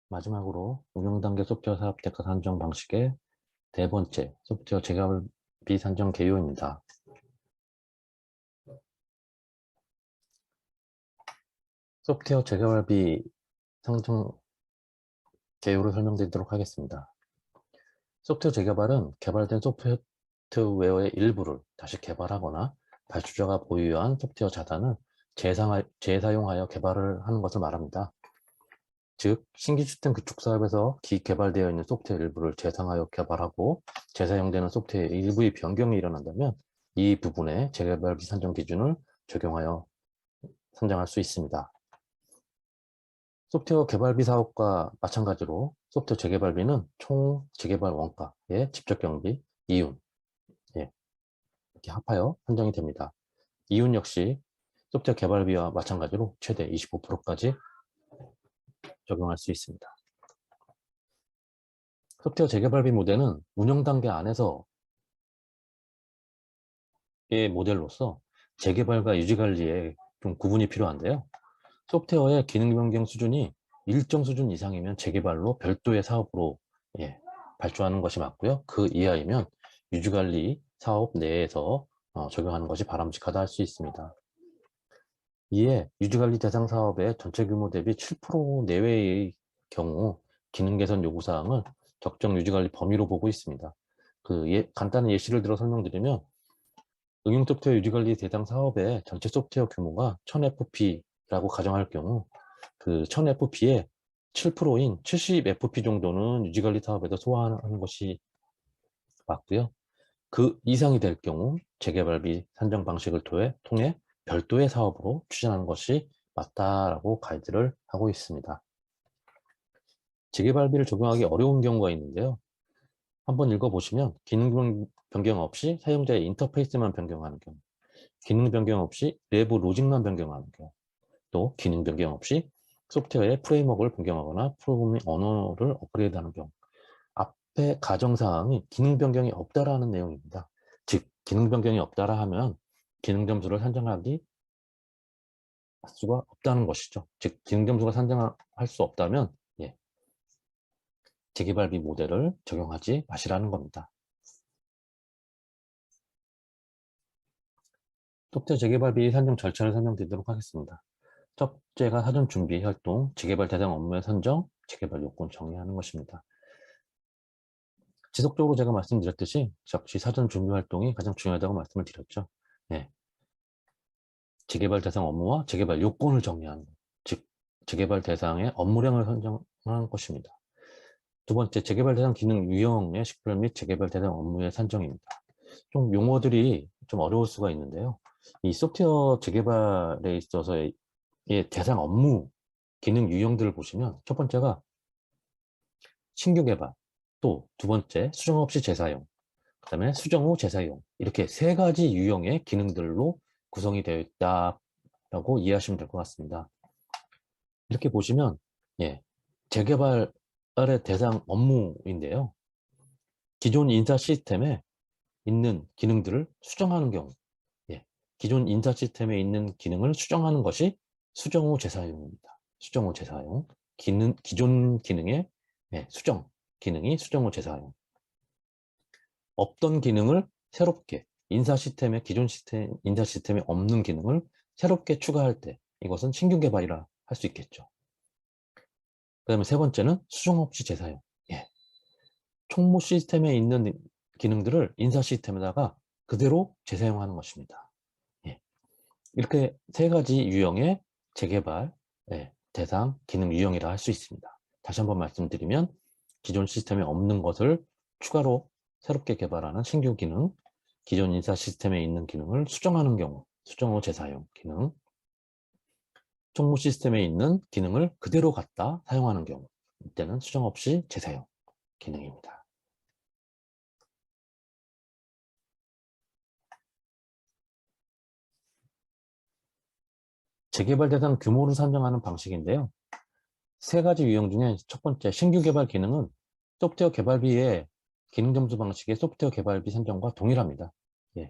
마지막으로 운영단계 소프트웨어 사업 대가 산정 방식의 네 번째 소프트웨어 재개발비 산정 개요입니다. 소프트웨어 재개발비 산정 개요를 설명드리도록 하겠습니다. 소프트웨어 재개발은 개발된 소프트웨어의 일부를 다시 개발하거나 발주자가 보유한 소프트웨어 자산을 재사용하여 개발을 하는 것을 말합니다. 즉, 신규 시스템 구축 사업에서 기개발되어 있는 소프트웨어 일부를 재상하여 개발하고 재사용되는 소프트웨어 일부의 변경이 일어난다면 이 부분에 재개발비 산정 기준을 적용하여 산정할 수 있습니다. 소프트웨어 개발비 사업과 마찬가지로 소프트웨어 재개발비는 총 재개발 원가의 직접 경비, 이윤 이렇게 합하여 산정이 됩니다. 이윤 역시 소프트웨어 개발비와 마찬가지로 최대 25%까지 적용할 수 있습니다. 소프트웨어 재개발비 모델은 운영 단계 안에서의 모델로서 재개발과 유지관리에 좀 구분이 필요한데요. 소프트웨어의 기능 변경 수준이 일정 수준 이상이면 재개발로 별도의 사업으로 발주하는 것이 맞고요. 그 이하이면 유지관리 사업 내에서 적용하는 것이 바람직하다 할 수 있습니다. 이에 유지관리 대상 사업의 전체 규모 대비 7% 내외의 경우 기능 개선 요구사항을 적정 유지관리 범위로 보고 있습니다. 간단한 예시를 들어 설명드리면 응용 소프트웨어 유지관리 대상 사업의 전체 소프트웨어 규모가 1000fp라고 가정할 경우 그 1000fp의 7%인 70fp 정도는 유지관리 사업에서 소화하는 것이 맞고요. 그 이상이 될 경우 재개발비 산정 방식을 통해 별도의 사업으로 추진하는 것이 맞다라고 가이드를 하고 있습니다. 재개발비를 적용하기 어려운 경우가 있는데요. 한번 읽어보시면 기능 변경 없이 사용자의 인터페이스만 변경하는 경우, 기능 변경 없이 내부 로직만 변경하는 경우, 또 기능 변경 없이 소프트웨어의 프레임워크를 변경하거나 프로그래밍 언어를 업그레이드하는 경우, 앞에 가정사항이 기능 변경이 없다라는 내용입니다. 즉, 기능 변경이 없다라 하면 기능 점수를 산정하기 수가 없다는 것이죠. 즉, 기능 점수가 산정할 수 없다면 재개발비 모델을 적용하지 마시라는 겁니다. 소프트웨어 재개발비 산정 절차를 설명드리도록 하겠습니다. 첫째가 사전 준비 활동, 재개발 대상 업무의 선정, 재개발 요건 정의하는 것입니다. 지속적으로 제가 말씀드렸듯이 역시 사전 준비 활동이 가장 중요하다고 말씀을 드렸죠. 재개발 대상 업무와 재개발 요건을 정리하는 것, 즉 재개발 대상의 업무량을 선정하는 것입니다. 두 번째, 재개발 대상 기능 유형의 식별 및 재개발 대상 업무의 산정입니다. 좀 용어들이 좀 어려울 수가 있는데요. 이 소프트웨어 재개발에 있어서의 대상 업무 기능 유형들을 보시면 첫 번째가 신규 개발, 또 두 번째 수정 없이 재사용, 그 다음에 수정 후 재사용, 이렇게 세 가지 유형의 기능들로 구성이 되어 있다라고 이해하시면 될 것 같습니다. 이렇게 보시면 재개발의 대상 업무인데요. 기존 인사 시스템에 있는 기능들을 수정하는 경우, 기존 인사 시스템에 있는 기능을 수정하는 것이 수정 후 재사용입니다. 수정 후 재사용, 기존 기능의 수정, 기능이 수정 후 재사용. 없던 기능을 새롭게 기존 인사 시스템에 없는 기능을 새롭게 추가할 때 이것은 신규 개발이라 할 수 있겠죠. 그 다음에 세 번째는 수정 없이 재사용. 총무 시스템에 있는 기능들을 인사 시스템에다가 그대로 재사용하는 것입니다. 이렇게 세 가지 유형의 재개발 대상 기능 유형이라 할 수 있습니다. 다시 한번 말씀드리면 기존 시스템에 없는 것을 추가로 새롭게 개발하는 신규 기능, 기존 인사 시스템에 있는 기능을 수정하는 경우, 수정 후 재사용 기능, 총무 시스템에 있는 기능을 그대로 갖다 사용하는 경우, 이때는 수정 없이 재사용 기능입니다. 재개발 대상 규모를 산정하는 방식인데요. 세 가지 유형 중에 첫 번째, 신규 개발 기능은 소프트웨어 개발비의 기능 점수 방식의 소프트웨어 개발비 산정과 동일합니다.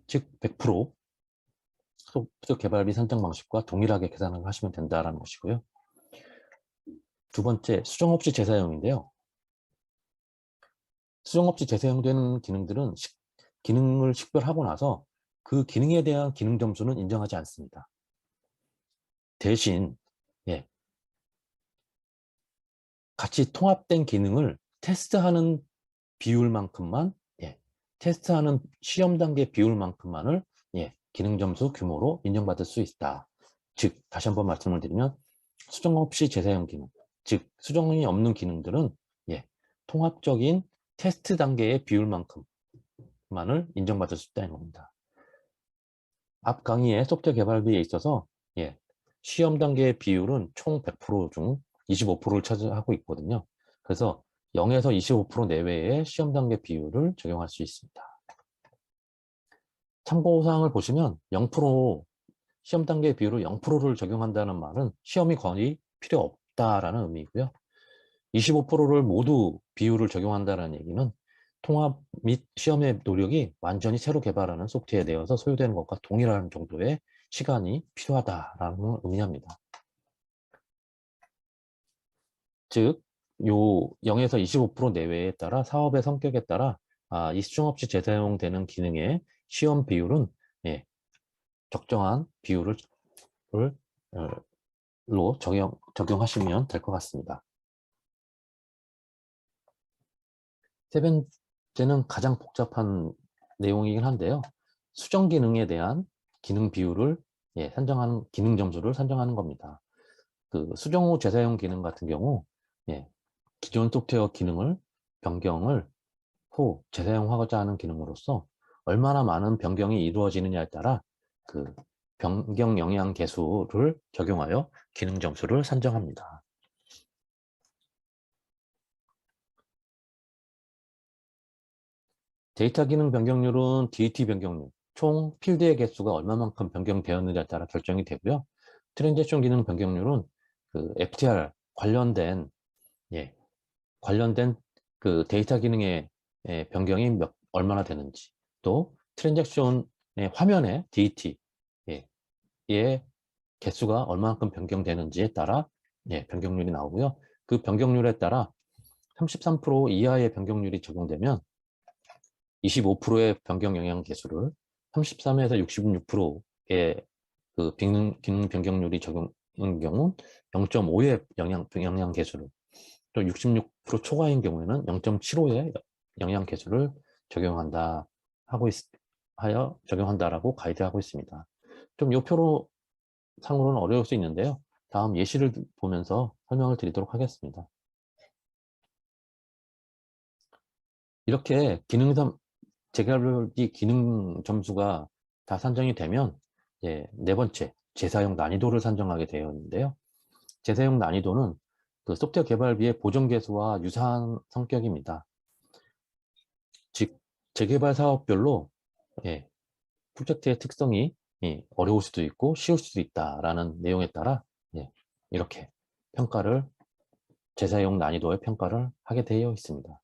즉 100% 소프트웨어 개발비 산정 방식과 동일하게 계산을 하시면 된다는 것이고요. 두 번째, 수정 없이 재사용인데요. 수정 없이 재사용되는 기능들은 기능을 식별하고 나서 그 기능에 대한 기능 점수는 인정하지 않습니다. 대신 예, 같이 통합된 기능을 테스트하는 비율만큼만 테스트하는 시험 단계 비율만큼만을 기능 점수 규모로 인정받을 수 있다. 즉 다시 한번 말씀을 드리면 수정 없이 재사용 기능, 즉 수정이 없는 기능들은 통합적인 테스트 단계의 비율만큼만을 인정받을 수 있다는 겁니다. 앞 강의의 소프트웨어 개발비에 있어서 시험 단계의 비율은 총 100%중 25%를 차지하고 있거든요. 그래서 0에서 25% 내외의 시험 단계 비율을 적용할 수 있습니다. 참고사항을 보시면 0% 시험 단계 비율을 0%를 적용한다는 말은 시험이 거의 필요 없다라는 의미이고요. 25%를 모두 비율을 적용한다는 얘기는 통합 및 시험의 노력이 완전히 새로 개발하는 소프트웨어에 대해서 소요되는 것과 동일한 정도의 시간이 필요하다라는 걸 의미합니다. 즉, 요 0에서 25% 내외에 따라 사업의 성격에 따라 이 수정 없이 재사용되는 기능의 시험 비율은 적정한 비율을 적용하시면 될 것 같습니다. 세 번째는 가장 복잡한 내용이긴 한데요. 수정 기능에 대한 기능 비율을 산정하는 기능 점수를 산정하는 겁니다. 그 수정 후 재사용 기능 같은 경우 기존 소프트웨어 기능을 변경을 후 재사용하고자 하는 기능으로서 얼마나 많은 변경이 이루어지느냐에 따라 그 변경 영향 계수를 적용하여 기능 점수를 산정합니다. 데이터 기능 변경률은 DT 변경률, 총 필드의 개수가 얼마만큼 변경되었느냐에 따라 결정이 되고요. 트랜잭션 기능 변경률은 그 FTR 관련된 그 데이터 기능의 변경이 얼마나 되는지, 또 트랜잭션의 화면의 DT 의 개수가 얼마만큼 변경되는지에 따라 변경률이 나오고요. 그 변경률에 따라 33% 이하의 변경률이 적용되면 25%의 변경 영향 계수를, 33에서 66%의 그 기능 변경률이 적용인 경우 0.5의 영향 계수를, 또 66% 초과인 경우에는 0.75의 영향 계수를 적용한다라고 가이드하고 있습니다. 좀 요 표로 상으로는 어려울 수 있는데요. 다음 예시를 보면서 설명을 드리도록 하겠습니다. 이렇게 재개발비 기능 점수가 다 산정이 되면 네 번째, 재사용 난이도를 산정하게 되어 있는데요. 재사용 난이도는 그 소프트웨어 개발비의 보정 개수와 유사한 성격입니다. 즉, 재개발 사업별로 프로젝트의 특성이 어려울 수도 있고 쉬울 수도 있다라는 내용에 따라 이렇게 재사용 난이도의 평가를 하게 되어 있습니다.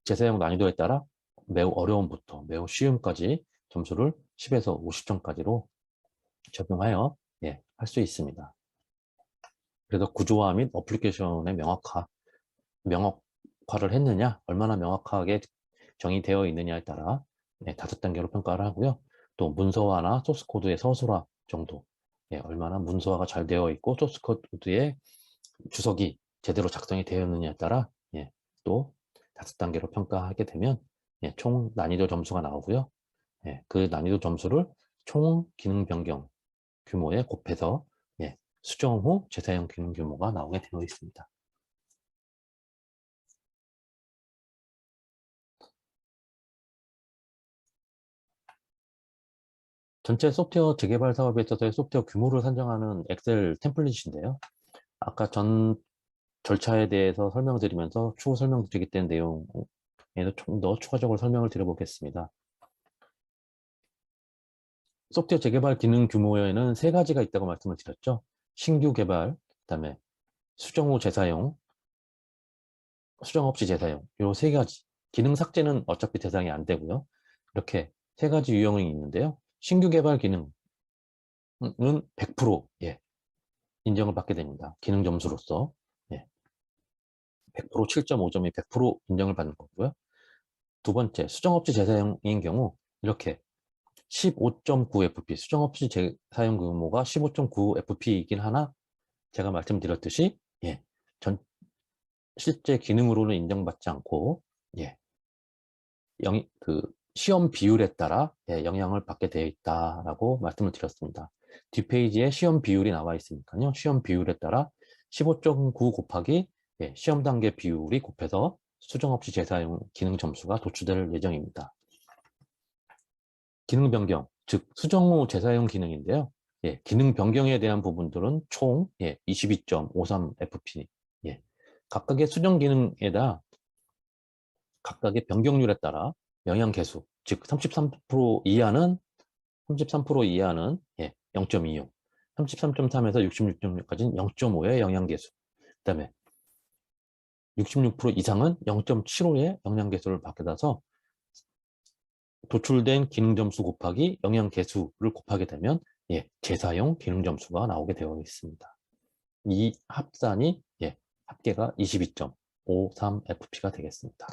재사용 난이도에 따라 매우 어려움부터 매우 쉬움까지 점수를 10에서 50점까지로 적용하여 할 수 있습니다. 그래서 구조화 및 어플리케이션의 명확화를 했느냐, 얼마나 명확하게 정의되어 있느냐에 따라 5단계로 평가를 하고요. 또 문서화나 소스코드의 서술화 정도, 얼마나 문서화가 잘 되어 있고 소스코드의 주석이 제대로 작성이 되었느냐에 따라 또 5단계로 평가하게 되면 총 난이도 점수가 나오고요. 그 난이도 점수를 총 기능 변경 규모에 곱해서 수정 후 재사용 기능 규모가 나오게 되어 있습니다. 전체 소프트웨어 재개발 사업에 있어서의 소프트웨어 규모를 산정하는 엑셀 템플릿인데요. 아까 전 절차에 대해서 설명드리면서 추후 설명드리겠다는 내용에도 좀 더 추가적으로 설명을 드려보겠습니다. 소프트웨어 재개발 기능 규모에는 세 가지가 있다고 말씀을 드렸죠. 신규 개발, 그다음에 수정 후 재사용, 수정 없이 재사용, 이 세 가지. 기능 삭제는 어차피 대상이 안 되고요. 이렇게 세 가지 유형이 있는데요. 신규 개발 기능은 100% 인정을 받게 됩니다. 기능 점수로서. 예. 100% 7.5점이 100% 인정을 받는 거고요. 두 번째, 수정업체 재사용인 경우 이렇게 15.9fp, 수정업체 재사용 규모가 15.9fp이긴 하나 제가 말씀드렸듯이 예, 실제 기능으로는 인정받지 않고 예, 시험 비율에 따라 예, 영향을 받게 되어 있다라고 말씀을 드렸습니다. 뒷페이지에 시험 비율이 나와 있으니까요. 시험 비율에 따라 15.9 곱하기 예, 시험 단계 비율이 곱해서 수정업체 재사용 기능 점수가 도출될 예정입니다. 기능 변경, 즉 수정 후 재사용 기능인데요. 예, 기능 변경에 대한 부분들은 총 예, 22.53fp. 예, 각각의 수정 기능에다 각각의 변경률에 따라 영향 계수, 즉 33% 이하는 33% 이하는 예, 0.26, 33.3에서 66.6까지는 0.5의 영향 계수. 그다음에 66% 이상은 0.75의 영향 계수를 받아서 도출된 기능 점수 곱하기 영향 계수를 곱하게 되면 예, 재사용 기능 점수가 나오게 되어 있습니다. 이 합산이 예, 합계가 22.53fp가 되겠습니다.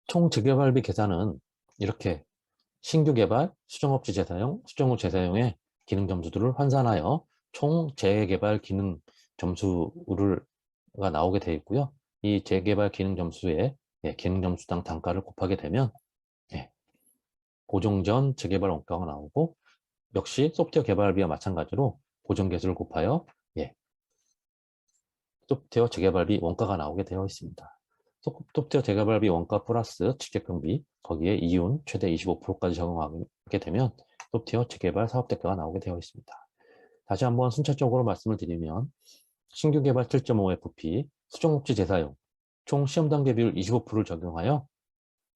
총 재개발비 계산은 이렇게 신규 개발, 수정업체 재사용, 수정 후 재사용의 기능 점수들을 환산하여 총 재개발 기능 점수가 나오게 되어 있고요. 이 재개발 기능 점수에 예, 기능 점수당 단가를 곱하게 되면 예, 고정 전 재개발 원가가 나오고 역시 소프트웨어 개발비와 마찬가지로 고정 개수를 곱하여 예, 소프트웨어 재개발비 원가가 나오게 되어 있습니다. 소프트웨어 재개발비 원가 플러스 직접경비 거기에 이윤 최대 25%까지 적용하게 되면 소프트웨어 재개발 사업대가가 나오게 되어 있습니다. 다시 한번 순차적으로 말씀을 드리면 신규 개발 7.5fp, 수정업체 재사용 총 시험 단계 비율 25%를 적용하여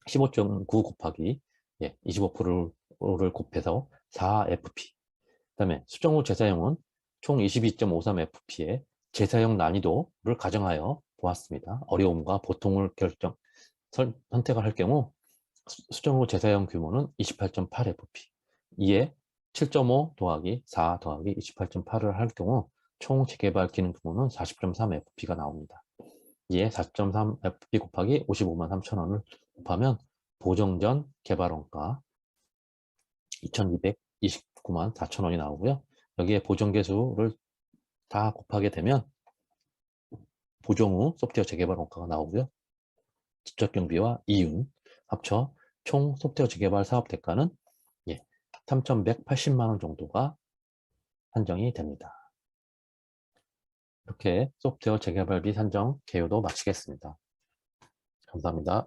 15.9 곱하기 예, 25%를 곱해서 4fp. 그 다음에 수정 후 재사용은 총 22.53fp의 재사용 난이도를 가정하여 보았습니다. 어려움과 보통을 선택을 할 경우 수정 후 재사용 규모는 28.8fp. 이에 7.5 더하기 4 더하기 28.8을 할 경우 총 재개발 기능 규모는 40.3fp가 나옵니다. 이에 4.3fp 곱하기 55만 3천원을 곱하면 보정전 개발원가 2229만 4천원이 나오고요. 여기에 보정개수를 다 곱하게 되면 보정 후 소프트웨어 재개발 원가가 나오고요. 직접경비와 이윤 합쳐 총 소프트웨어 재개발 사업 대가는 3,180만원 정도가 산정이 됩니다. 이렇게 소프트웨어 재개발비 산정 개요도 마치겠습니다. 감사합니다.